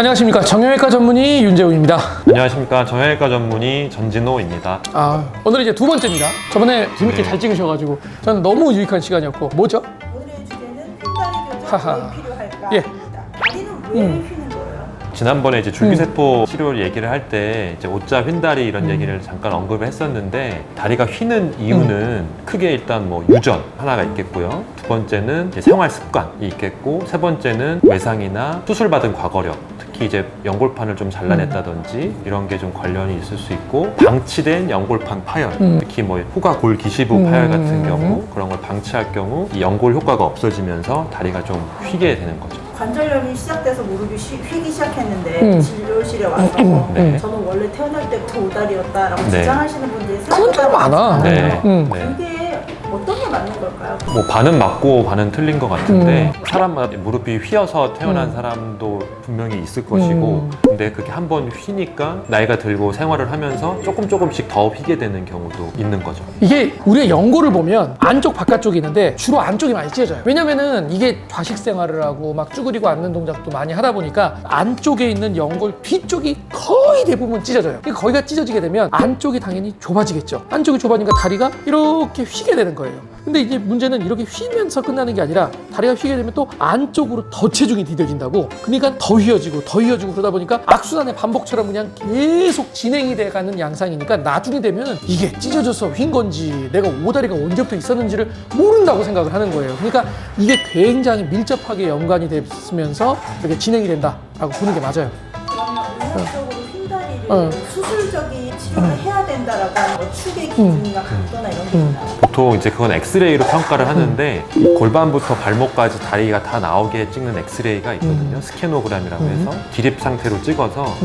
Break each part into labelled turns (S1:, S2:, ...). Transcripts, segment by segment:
S1: 안녕하십니까. 정형외과 전문의 윤재훈입니다.
S2: 안녕하십니까. 정형외과 전문의 전진호입니다.
S1: 오늘 이제 두 번째입니다. 저번에 재밌게
S2: 네.
S1: 잘 찍으셔가지고 저는 너무 유익한 시간이었고. 뭐죠?
S3: 오늘의 주제는 흰다리
S1: 하하.
S3: 교정 왜 필요할까?
S1: 예.
S3: 다리는 왜 휘는 거예요?
S2: 지난번에 이제 줄기세포 치료를 얘기를 할 때 이제 오자 휜다리 이런 얘기를 잠깐 언급을 했었는데, 다리가 휘는 이유는 크게 일단 뭐 유전 하나가 있겠고요. 두 번째는 이제 생활 습관이 있겠고, 세 번째는 외상이나 수술받은 과거력, 특히 이제 연골판을 좀 잘라냈다든지 이런 게 좀 관련이 있을 수 있고, 방치된 연골판 파열, 특히 뭐 후가골 기시부 파열 같은 경우 그런 걸 방치할 경우 이 연골 효과가 없어지면서 다리가 좀 휘게 되는 거죠.
S3: 관절염이 시작돼서 무릎이 휘기 시작했는데 진료실에 와서
S2: 네.
S3: 저는 원래 태어날 때부터 오다리였다라고
S2: 네.
S3: 주장하시는 분들이
S1: 그건 좀 많아.
S2: 네.
S1: 음.
S2: 네.
S3: 그게 어떤 게 맞는 걸까요?
S2: 뭐 반은 맞고 반은 틀린 것 같은데, 사람마다 무릎이 휘어서 태어난 사람도 분명히 있을 것이고, 근데 그게 한 번 휘니까 나이가 들고 생활을 하면서 조금씩 더 휘게 되는 경우도 있는 거죠.
S1: 이게 우리의 연골을 보면 안쪽 바깥쪽이 있는데 주로 안쪽이 많이 찢어져요. 왜냐면은 이게 좌식 생활을 하고 막 쭈그리고 앉는 동작도 많이 하다 보니까 안쪽에 있는 연골 뒤쪽이 거의 대부분 찢어져요. 그러니까 거기가 찢어지게 되면 안쪽이 당연히 좁아지겠죠. 안쪽이 좁아지니까 다리가 이렇게 휘게 되는 거예요. 근데 이제 문제는 이렇게 휘면서 끝나는 게 아니라, 다리가 휘게 되면 또 안쪽으로 더 체중이 디뎌진다고. 그러니까 더 휘어지고 그러다 보니까 악순환의 반복처럼 그냥 계속 진행이 돼가는 양상이니까 나중에 되면 이게 찢어져서 휜 건지 내가 오다리가 언제부터 있었는지를 모른다고 생각을 하는 거예요. 그러니까 이게 굉장히 밀접하게 연관이 됐으면서 이렇게 진행이 된다라고 보는 게 맞아요.
S3: 그러면 의학적으로 흰다리를 수술적인 치료를 해야 된다라고 하는 거, 축의 기준이나 각도나 이런 게 있나요?
S2: 보통 이제 그건 엑스레이로 평가를 하는데, 이 골반부터 발목까지 다리가 다 나오게 찍는 엑스레이가 있거든요. 스캐노그램이라고 해서 기립 상태로 찍어서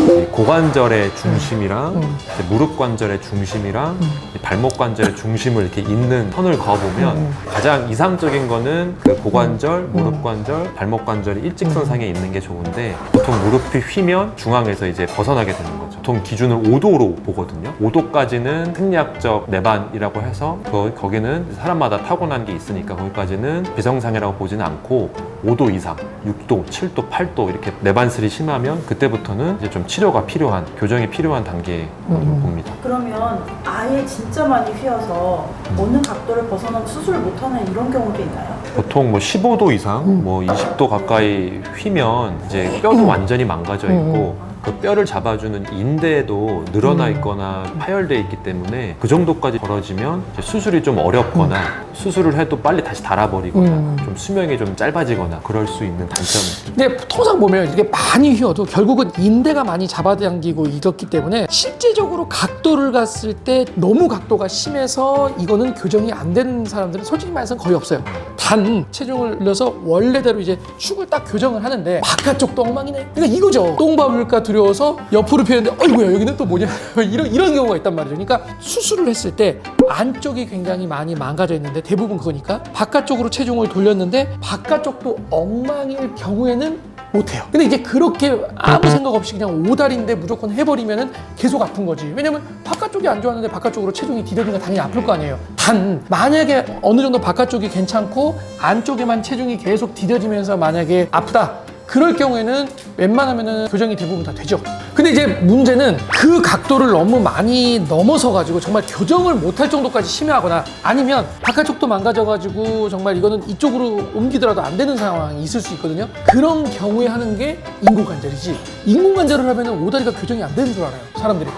S2: 이 고관절의 중심이랑 이제 무릎 관절의 중심이랑 이 발목 관절의 중심을 이렇게 잇는 선을 그어보면 가장 이상적인 거는 그 고관절, 무릎 관절, 발목 관절이 일직선상에 있는 게 좋은데, 보통 무릎이 휘면 중앙에서 이제 벗어나게 되는 거죠. 보통 기준을 5도로 보거든요. 5도까지는 생리학적 내반이라고 해서 거기는 사람마다 타고난 게 있으니까 거기까지는 비정상이라고 보지는 않고, 5도 이상, 6도, 7도, 8도 이렇게 내반슬이 심하면 그때부터는 이제 좀 치료가 필요한, 교정이 필요한 단계로 봅니다.
S3: 그러면 아예 진짜 많이 휘어서 어느 각도를 벗어나면 수술을 못하는 이런 경우도 있나요?
S2: 보통 뭐 15도 이상, 뭐 20도 가까이 휘면 이제 뼈도 완전히 망가져 있고, 그 뼈를 잡아주는 인대도 늘어나 있거나 파열돼 있기 때문에 그 정도까지 벌어지면 이제 수술이 좀 어렵거나 수술을 해도 빨리 다시 달아버리거나 좀 수명이 좀 짧아지거나 그럴 수 있는 단점이 있습니다.
S1: 근데 통상 보면 이렇게 많이 휘어도 결국은 인대가 많이 잡아당기고 이렇기 때문에 실제적으로 각도를 갔을 때 너무 각도가 심해서 이거는 교정이 안 되는 사람들은 솔직히 말해서 거의 없어요. 단 체중을 늘려서 원래대로 이제 축을 딱 교정을 하는데 바깥쪽도 엉망이네. 그러니까 이거죠. 똥 밟을까 두려워서 옆으로 피했는데 어이구야 여기는 또 뭐냐 이런 경우가 있단 말이죠. 그러니까 수술을 했을 때 안쪽이 굉장히 많이 망가져 있는데 대부분 그거니까 바깥쪽으로 체중을 돌렸는데 바깥쪽도 엉망일 경우에는 못해요. 근데 이제 그렇게 아무 생각 없이 그냥 오다리인데 무조건 해버리면은 계속 아픈 거지. 왜냐면 바깥쪽이 안 좋았는데 바깥쪽으로 체중이 디뎌지니까 당연히 아플 거 아니에요. 단 만약에 어느 정도 바깥쪽이 괜찮고 안쪽에만 체중이 계속 디뎌지면서 만약에 아프다, 그럴 경우에는 웬만하면은 교정이 대부분 다 되죠. 근데 이제 문제는 그 각도를 너무 많이 넘어서 가지고 정말 교정을 못할 정도까지 심해하거나, 아니면 바깥쪽도 망가져 가지고 정말 이거는 이쪽으로 옮기더라도 안 되는 상황이 있을 수 있거든요. 그런 경우에 하는 게 인공관절이지, 인공관절을 하면은 오다리가 교정이 안 되는 줄 알아요 사람들이.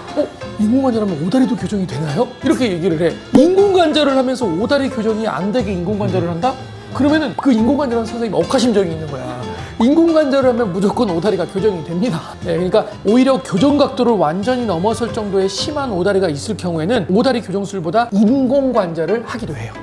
S1: 인공관절하면 오다리도 교정이 되나요? 이렇게 얘기를 해. 인공관절을 하면서 오다리 교정이 안 되게 인공관절을 한다? 그러면은 그 인공관절하는 선생님이 억하심정이 있는 거야. 인공관절을 하면 무조건 오다리가 교정이 됩니다. 네, 그러니까 오히려 교정 각도를 완전히 넘어설 정도의 심한 오다리가 있을 경우에는 오다리 교정술보다 인공관절을 하기도 해요.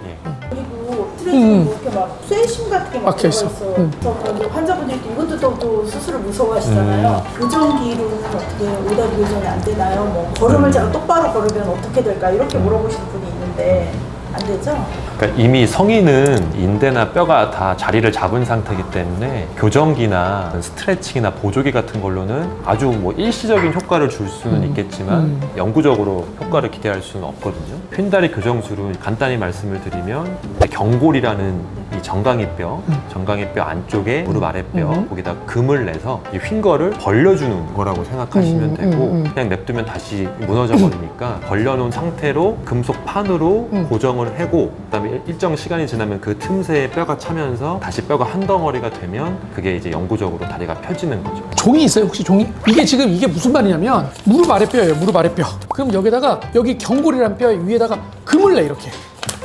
S3: 그리고 스트레스는 뭐 이렇게 막 쇠심 같은 게 막
S1: 막혀 있어.
S3: 들어가 있어. 그래서 환자분들이 이것도 또 수술을 무서워하시잖아요. 교정기로는 어떻게 오다리 교정이 안 되나요? 뭐 걸음을 잘 똑바로 걸으면 어떻게 될까? 이렇게 물어보시는 분이 있는데 안 되죠?
S2: 그러니까 이미 성인은 인대나 뼈가 다 자리를 잡은 상태이기 때문에 교정기나 스트레칭이나 보조기 같은 걸로는 아주 뭐 일시적인 효과를 줄 수는 있겠지만 영구적으로 효과를 기대할 수는 없거든요. 휜다리 교정술은 간단히 말씀을 드리면 경골이라는 이 정강이뼈, 정강이뼈 안쪽에 무릎 아랫뼈 거기다 금을 내서 이 휜거를 벌려주는 거라고 생각하시면 되고 그냥 냅두면 다시 무너져 버리니까 벌려놓은 상태로 금속 판으로 고정을 하고 그다음에 일정 시간이 지나면 그 틈새에 뼈가 차면서 다시 뼈가 한 덩어리가 되면 그게 이제 영구적으로 다리가 펴지는 거죠.
S1: 종이 있어요 혹시 종이? 이게 지금 이게 무슨 말이냐면 무릎 아랫뼈예요 무릎 아랫뼈. 그럼 여기다가 여기 경골이란 뼈 위에다가 금을 내 이렇게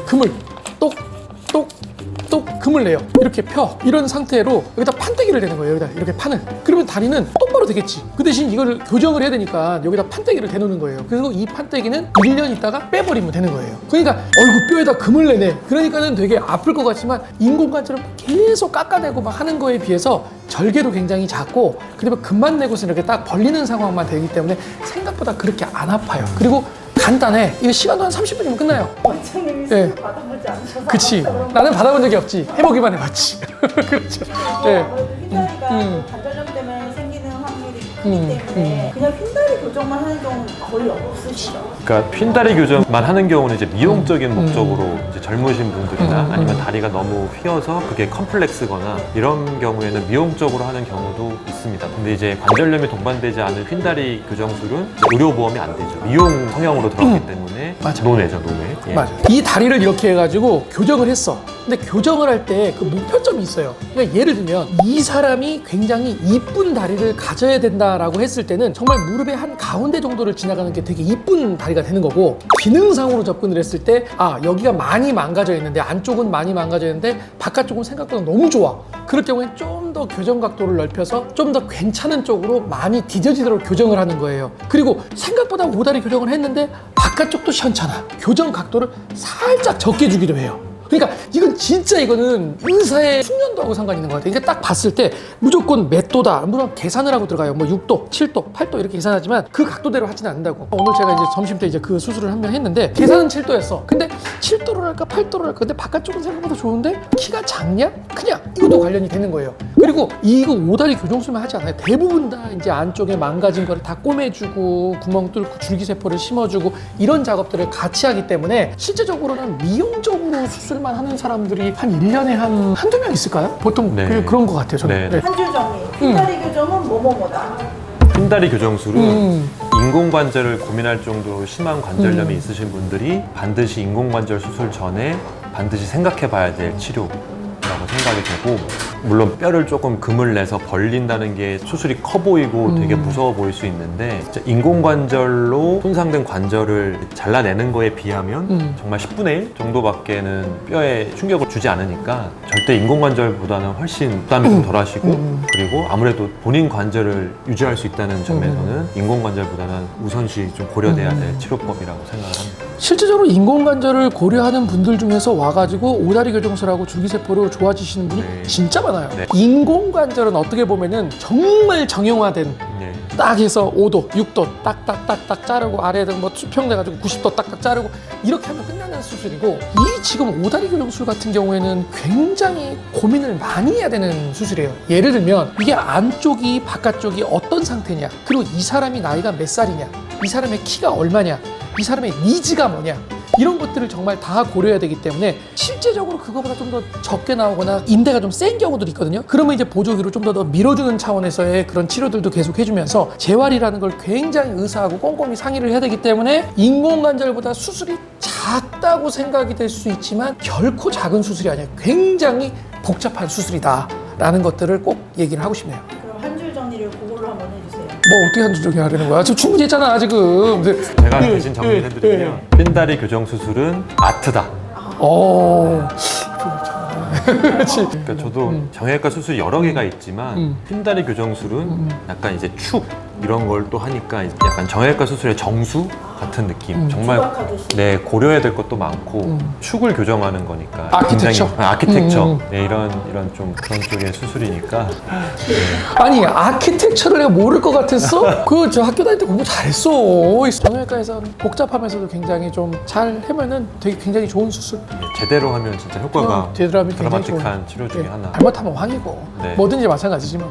S1: 금을 똑똑똑 금을 내요. 이렇게 펴 이런 상태로 여기다 판때기를 대는 거예요. 여기다 이렇게 판을. 그러면 다리는 똑바로 되겠지. 그 대신 이거를 교정을 해야 되니까 여기다 판때기를 대놓는 거예요. 그리고 이 판때기는 1년 있다가 빼버리면 되는 거예요. 그러니까 어이구 뼈에다 금을 내네. 그러니까는 되게 아플 것 같지만 인공관절을 계속 깎아내고 막 하는 거에 비해서 절개도 굉장히 작고 그리고 금만 내고서 이렇게 딱 벌리는 상황만 되기 때문에 생각보다 그렇게 안 아파요. 그리고 간단해. 이거 시간도 한 30분이면 끝나요.
S3: 원장님이
S1: 예.
S3: 수술 받아보지 않으셔서
S1: 그치.
S3: 그런
S1: 나는 받아본 적이 없지. 해보기만 해봤지. 그렇죠. 예.
S3: 흰다리가 관절염 때문에 생기는 확률이 크기 때문에 그냥 흰다리 교정만 하는 경우는 거의 없으시죠?
S2: 그러니까 휜다리 교정만 하는 경우는 이제 미용적인 목적으로 이제 젊으신 분들이나 아니면 다리가 너무 휘어서 그게 컴플렉스거나 이런 경우에는 미용적으로 하는 경우도 있습니다. 근데 이제 관절염이 동반되지 않은 휜다리 교정술은 이제 의료보험이 안 되죠. 미용 성향으로 들어갔기 때문에
S1: 맞아.
S2: 노내죠, 노내. 예.
S1: 맞아. 이 다리를 이렇게 해가지고 교정을 했어. 근데 교정을 할 때 그 목표점이 있어요. 그러니까 예를 들면 이 사람이 굉장히 이쁜 다리를 가져야 된다라고 했을 때는 정말 무릎의 한 가운데 정도를 지나가는 게 되게 이쁜 다리가 되는 거고 기능상으로 접근을 했을 때 아 여기가 많이 망가져 있는데 안쪽은 많이 망가져 있는데 바깥쪽은 생각보다 너무 좋아. 그럴 경우엔 좀 더 교정 각도를 넓혀서 좀 더 괜찮은 쪽으로 많이 디뎌지도록 교정을 하는 거예요. 그리고 생각보다 오다리 교정을 했는데 바깥쪽도 시원찮아. 교정 각도를 살짝 적게 주기도 해요. 그러니까 이건 진짜 이거는 의사의 숙련도하고 상관이 있는 것 같아요. 그러니까 딱 봤을 때 무조건 몇 도다. 물론 계산을 하고 들어가요. 뭐 6도, 7도, 8도 이렇게 계산하지만 그 각도대로 하지는 않는다고. 오늘 제가 이제 점심 때 이제 그 수술을 한 명 했는데 계산은 7도였어. 근데 7도로 할까 8도로 할까. 근데 바깥쪽은 생각보다 좋은데 키가 작냐? 그냥 이것도 관련이 되는 거예요. 그리고 이거 오다리 교정술만 하지 않아요. 대부분 다 이제 안쪽에 망가진 거를 다 꼬매주고 구멍 뚫고 줄기세포를 심어주고 이런 작업들을 같이 하기 때문에 실제적으로는 미용적으로 수술만 하는 사람들이 한 1년에 한 한두 명 있을까요? 보통
S2: 네.
S1: 그런 것 같아요. 저는.
S2: 네.
S3: 한 줄 정리. 흰다리 교정은 뭐뭐뭐다.
S2: 휜다리 교정술은 인공관절을 고민할 정도로 심한 관절염이 있으신 분들이 반드시 인공관절 수술 전에 반드시 생각해 봐야 될 치료라고 생각이 되고 물론 뼈를 조금 금을 내서 벌린다는 게 수술이 커 보이고 되게 무서워 보일 수 있는데 진짜 인공관절로 손상된 관절을 잘라내는 거에 비하면 정말 10분의 1 정도밖에는 뼈에 충격을 주지 않으니까 절대 인공관절보다는 훨씬 부담이 좀 덜하시고 그리고 아무래도 본인 관절을 유지할 수 있다는 점에서는 인공관절보다는 우선시 좀 고려돼야 될 치료법이라고 생각을 합니다.
S1: 실제적으로 인공관절을 고려하는 분들 중에서 와가지고 오다리 교정술하고 줄기세포로 좋아지시는 분이
S2: 네.
S1: 진짜 많아요.
S2: 네.
S1: 인공관절은 어떻게 보면은 정말 정형화된
S2: 네.
S1: 딱 해서 5도, 6도 딱딱딱딱 자르고 아래에다 뭐 수평돼가지고 90도 딱딱 자르고 이렇게 하면 끝나는 수술이고 이 지금 오다리 교정술 같은 경우에는 굉장히 고민을 많이 해야 되는 수술이에요. 예를 들면 이게 안쪽이 바깥쪽이 어떤 상태냐 그리고 이 사람이 나이가 몇 살이냐 이 사람의 키가 얼마냐 이 사람의 니즈가 뭐냐 이런 것들을 정말 다 고려해야 되기 때문에 실제적으로 그거보다 좀 더 적게 나오거나 인대가 좀 센 경우들이 있거든요. 그러면 이제 보조기로 좀 더 밀어주는 차원에서의 그런 치료들도 계속 해주면서 재활이라는 걸 굉장히 의사하고 꼼꼼히 상의를 해야 되기 때문에 인공관절보다 수술이 작다고 생각이 될 수 있지만 결코 작은 수술이 아니에요. 굉장히 복잡한 수술이다 라는 것들을 꼭 얘기를 하고 싶네요.
S3: 그럼 한 줄 정리를 그걸로 한번 해주세요.
S1: 뭐 어떻게 한줄 정리 하려는 거야? 지금 충분히 했잖아 지금.
S2: 제가 대신 정리해드리면 휜다리 교정 수술은 아트다.
S1: 그렇지.
S2: 그러니까 저도 정형외과 수술이 여러 개가 있지만 휜다리 교정술은 약간 이제 축 이런 걸 또 하니까 약간 정형외과 수술의 정수 같은 느낌. 정말
S3: 조각하듯이.
S2: 네 고려해야 될 것도 많고 축을 교정하는 거니까
S1: 아키텍처?
S2: 굉장히 아키텍처 네, 이런 좀 그런 쪽의 수술이니까
S1: 아니 아키텍처를 내가 모를 것 같았어? 그 저 학교 다닐 때 공부 잘했어. 정형외과에서 복잡하면서도 굉장히 좀 잘 하면은 되게 굉장히 좋은 수술.
S2: 제대로 하면 진짜 효과가
S1: 제대로 하면 굉장히
S2: 드라마틱한
S1: 좋은.
S2: 치료 중에 하나.
S1: 잘못하면 황이고
S2: 네.
S1: 뭐든지 마찬가지지만.